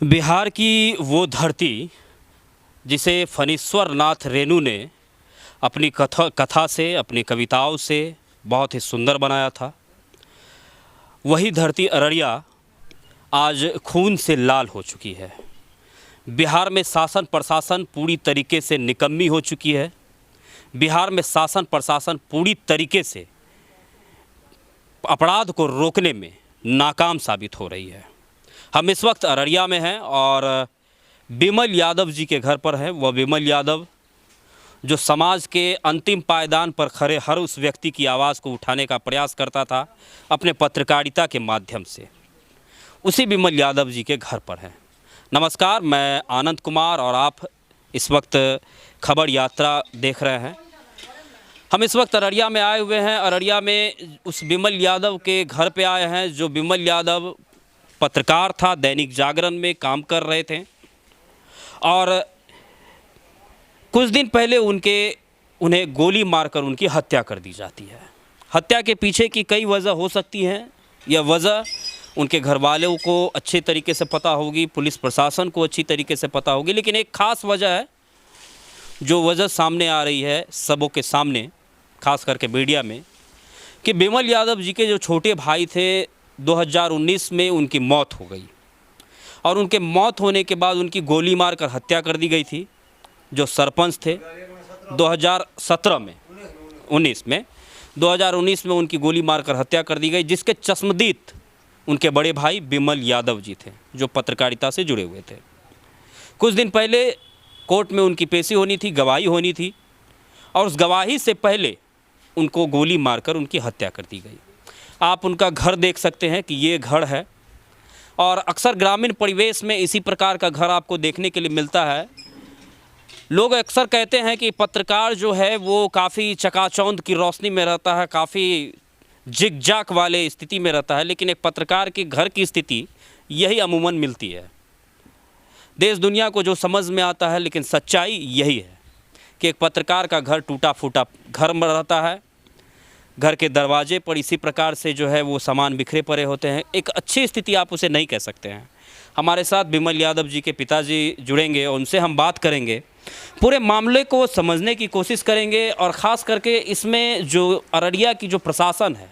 बिहार की वो धरती जिसे फणीश्वर नाथ रेणु ने अपनी कथा से, अपनी कविताओं से बहुत ही सुंदर बनाया था, वही धरती अररिया आज खून से लाल हो चुकी है। बिहार में शासन प्रशासन पूरी तरीके से निकम्मी हो चुकी है। बिहार में शासन प्रशासन पूरी तरीके से अपराध को रोकने में नाकाम साबित हो रही है। हम इस वक्त अररिया में हैं और विमल यादव जी के घर पर हैं। वह विमल यादव जो समाज के अंतिम पायदान पर खड़े हर उस व्यक्ति की आवाज़ को उठाने का प्रयास करता था अपने पत्रकारिता के माध्यम से, उसी विमल यादव जी के घर पर हैं। नमस्कार, मैं आनंद कुमार और आप इस वक्त खबर यात्रा देख रहे हैं। हम इस वक्त अररिया में आए हुए हैं। अररिया में उस विमल यादव के घर पे आए हैं जो विमल यादव पत्रकार था, दैनिक जागरण में काम कर रहे थे और कुछ दिन पहले उन्हें गोली मारकर उनकी हत्या कर दी जाती है। हत्या के पीछे की कई वजह हो सकती हैं। यह वजह उनके घर वालों को अच्छे तरीके से पता होगी, पुलिस प्रशासन को अच्छी तरीके से पता होगी, लेकिन एक ख़ास वजह है जो वजह सामने आ रही है सबों के सामने, खास करके मीडिया में, कि विमल यादव जी के जो छोटे भाई थे 2019 में उनकी मौत हो गई और उनके मौत होने के बाद उनकी गोली मारकर हत्या कर दी गई थी। जो सरपंच थे 2019 में उनकी गोली मारकर हत्या कर दी गई, जिसके चश्मदीद उनके बड़े भाई विमल यादव जी थे जो पत्रकारिता से जुड़े हुए थे। कुछ दिन पहले कोर्ट में उनकी पेशी होनी थी, गवाही होनी थी और उस गवाही से पहले उनको गोली मारकर उनकी हत्या कर दी गई। आप उनका घर देख सकते हैं कि ये घर है और अक्सर ग्रामीण परिवेश में इसी प्रकार का घर आपको देखने के लिए मिलता है। लोग अक्सर कहते हैं कि पत्रकार जो है वो काफ़ी चकाचौंध की रोशनी में रहता है, काफ़ी जिग-जाग वाले स्थिति में रहता है, लेकिन एक पत्रकार के घर की स्थिति यही अमूमन मिलती है। देश दुनिया को जो समझ में आता है, लेकिन सच्चाई यही है कि एक पत्रकार का घर टूटा फूटा घर में रहता है। घर के दरवाजे पर इसी प्रकार से जो है वो सामान बिखरे पड़े होते हैं। एक अच्छी स्थिति आप उसे नहीं कह सकते हैं। हमारे साथ विमल यादव जी के पिताजी जुड़ेंगे और उनसे हम बात करेंगे, पूरे मामले को समझने की कोशिश करेंगे और ख़ास करके इसमें जो अररिया की जो प्रशासन है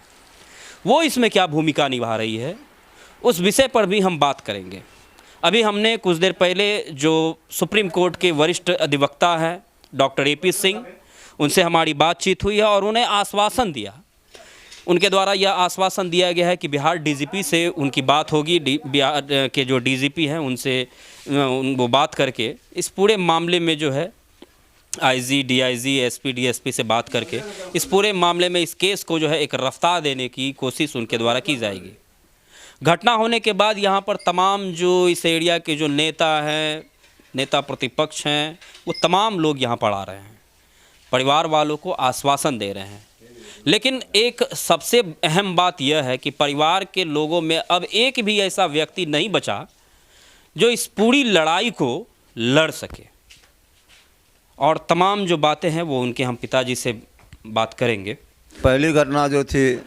वो इसमें क्या भूमिका निभा रही है, उस विषय पर भी हम बात करेंगे। अभी हमने कुछ देर पहले जो सुप्रीम कोर्ट के वरिष्ठ अधिवक्ता हैं डॉक्टर AP सिंह, उनसे हमारी बातचीत हुई है और उन्हें आश्वासन दिया, उनके द्वारा यह आश्वासन दिया गया है कि बिहार DGP से उनकी बात होगी। बिहार के जो DGP हैं उनसे वो बात करके इस पूरे मामले में जो है IG, DIG, SP, DSP से बात करके इस पूरे मामले में इस केस को जो है एक रफ्तार देने की कोशिश उनके द्वारा की जाएगी। घटना होने के बाद यहाँ पर तमाम जो इस एरिया के जो नेता हैं, नेता प्रतिपक्ष हैं, वो तमाम लोग यहाँ पर आ रहे हैं, परिवार वालों को आश्वासन दे रहे हैं। लेकिन एक सबसे अहम बात यह है कि परिवार के लोगों में अब एक भी ऐसा व्यक्ति नहीं बचा जो इस पूरी लड़ाई को लड़ सके। और तमाम जो बातें हैं वो उनके हम पिताजी से बात करेंगे। पहली घटना जो थी,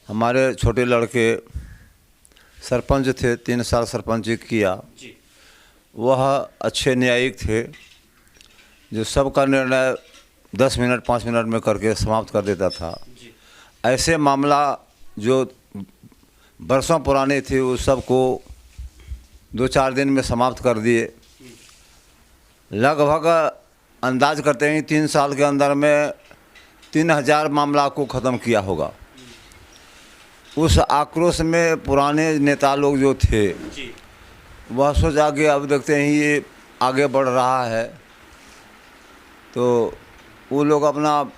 हमारे छोटे लड़के सरपंच थे, 3 साल सरपंच किया। वह अच्छे न्यायिक थे जो सबका निर्णय 10 मिनट 5 मिनट में करके समाप्त कर देता था। ऐसे मामला जो बरसों पुराने थे उस सब को 2-4 दिन में समाप्त कर दिए। लगभग अंदाज करते हैं 3 साल के अंदर में 3000 मामला को ख़त्म किया होगा। उस आक्रोश में पुराने नेता लोग जो थे वह सोचा कि अब देखते हैं ये आगे बढ़ रहा है, तो वो लोग अपना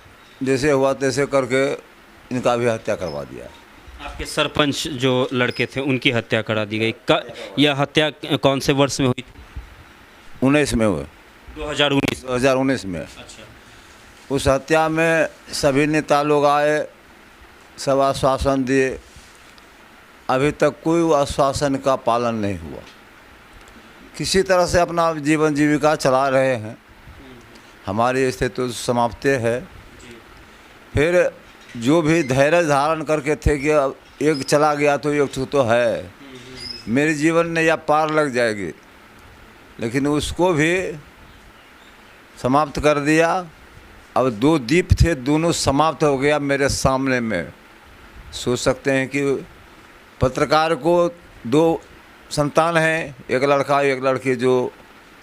जैसे हुआ तैसे करके इनका भी हत्या करवा दिया। आपके सरपंच जो लड़के थे उनकी हत्या करा दी गई। यह हत्या कौन से वर्ष में हुई? 19 में हुए, 2019 में। अच्छा। उस हत्या में सभी नेता लोग आए, सब आश्वासन दिए, अभी तक कोई आश्वासन का पालन नहीं हुआ। किसी तरह से अपना जीवन जीविका चला रहे हैं। हमारी स्थिति तो समाप्त है। फिर जो भी धैर्य धारण करके थे कि अब एक चला गया तो एक तो है, मेरे जीवन में या पार लग जाएगी, लेकिन उसको भी समाप्त कर दिया। अब 2 दीप थे, दोनों समाप्त हो गया मेरे सामने में। सोच सकते हैं कि पत्रकार को 2 संतान हैं, एक लड़का एक लड़की। जो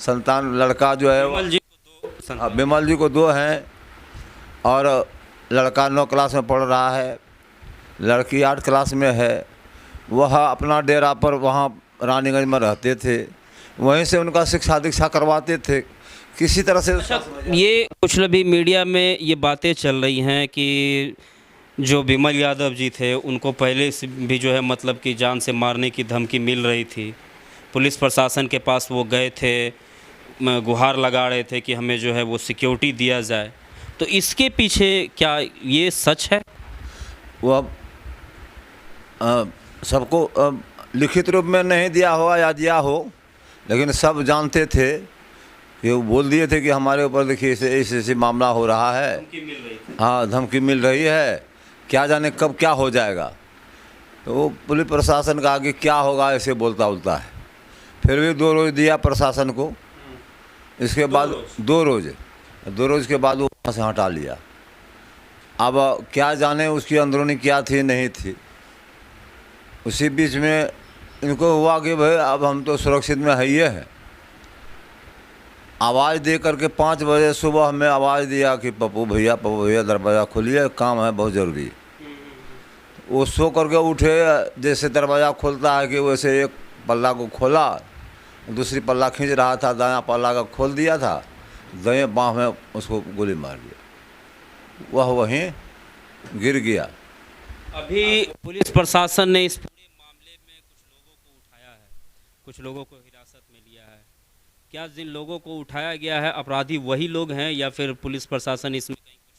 संतान लड़का जो है बिमल जी को 2 संतान। बिमल जी को 2 हैं, और लड़का 9 क्लास में पढ़ रहा है, लड़की 8 क्लास में है। वह अपना डेरा पर वहाँ रानीगंज में रहते थे, वहीं से उनका शिक्षा दीक्षा करवाते थे किसी तरह से। ये कुछ अभी मीडिया में ये बातें चल रही हैं कि जो बिमल यादव जी थे उनको पहले से भी जो है मतलब कि जान से मारने की धमकी मिल रही थी। पुलिस प्रशासन के पास वो गए थे, गुहार लगा रहे थे कि हमें जो है वो सिक्योरिटी दिया जाए। तो इसके पीछे क्या ये सच है? वो अब सबको लिखित रूप में नहीं दिया होगा या दिया हो, लेकिन सब जानते थे कि वो बोल दिए थे कि हमारे ऊपर देखिए ऐसे मामला हो रहा है। धमकी मिल रही थी। हाँ, धमकी मिल रही है, क्या जाने कब क्या हो जाएगा। तो वो पुलिस प्रशासन का आगे क्या होगा ऐसे बोलता उलता है। फिर भी 2 रोज़ दिया प्रशासन को। इसके बाद 2 रोज़ के बाद वो वहाँ से हटा लिया। अब क्या जाने उसकी अंदरूनी क्या थी नहीं थी। उसी बीच में इनको हुआ कि भाई अब हम तो सुरक्षित में है ही है। आवाज़ दे करके 5 बजे सुबह हमें आवाज़ दिया कि पप्पू भैया दरवाज़ा खोलिए, काम है बहुत ज़रूरी। वो सो करके उठे, जैसे दरवाज़ा खोलता है कि वैसे एक पल्ला को खोला, दूसरी पल्ला खींच रहा था, दायां पल्ला का खोल दिया था, दाएं बाँह में उसको गोली मार दिया। वह वहीं गिर गया। अभी पुलिस प्रशासन ने इस पूरे मामले में कुछ लोगों को उठाया है, कुछ लोगों को हिरासत में लिया है। क्या जिन लोगों को उठाया गया है अपराधी वही लोग हैं या फिर पुलिस प्रशासन इसमें कहीं कुछ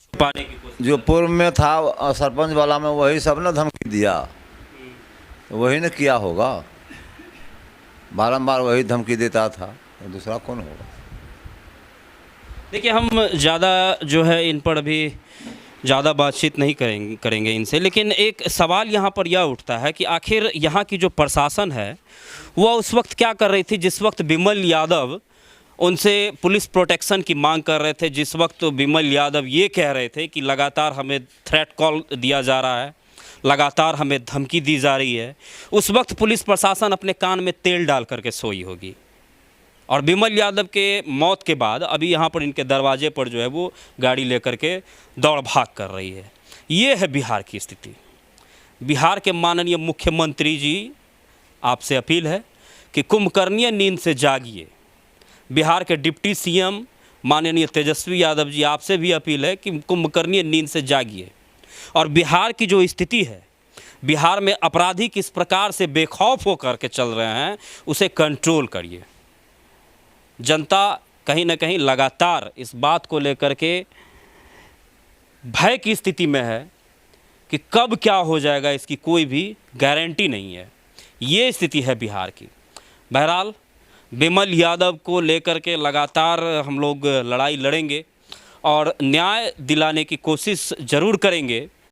छुपाने की कोशिश? जो पूर्व में था सरपंच वाला में वही सब ने धमकी दिया, तो वही ने किया होगा। बारंबार वही धमकी देता था, तो दूसरा कौन होगा। देखिए, हम ज़्यादा जो है इन पर अभी ज़्यादा बातचीत नहीं करेंगे इनसे, लेकिन एक सवाल यहाँ पर यह उठता है कि आखिर यहाँ की जो प्रशासन है वह उस वक्त क्या कर रही थी जिस वक्त बिमल यादव उनसे पुलिस प्रोटेक्शन की मांग कर रहे थे, जिस वक्त बिमल यादव ये कह रहे थे कि लगातार हमें थ्रेट कॉल दिया जा रहा है, लगातार हमें धमकी दी जा रही है। उस वक्त पुलिस प्रशासन अपने कान में तेल डाल करके सोई होगी। और बिमल यादव के मौत के बाद अभी यहाँ पर इनके दरवाजे पर जो है वो गाड़ी लेकर के दौड़ भाग कर रही है। ये है बिहार की स्थिति। बिहार के माननीय मुख्यमंत्री जी, आपसे अपील है कि कुंभकर्णीय नींद से जागिए। बिहार के डिप्टी सीएम माननीय तेजस्वी यादव जी, आपसे भी अपील है कि कुंभकर्णीय नींद से जागिए और बिहार की जो स्थिति है, बिहार में अपराधी किस प्रकार से बेखौफ होकर के चल रहे हैं, उसे कंट्रोल करिए। जनता कहीं ना कहीं लगातार इस बात को लेकर के भय की स्थिति में है कि कब क्या हो जाएगा, इसकी कोई भी गारंटी नहीं है। ये स्थिति है बिहार की। बहरहाल बिमल यादव को लेकर के लगातार हम लोग लड़ाई लड़ेंगे और न्याय दिलाने की कोशिश ज़रूर करेंगे।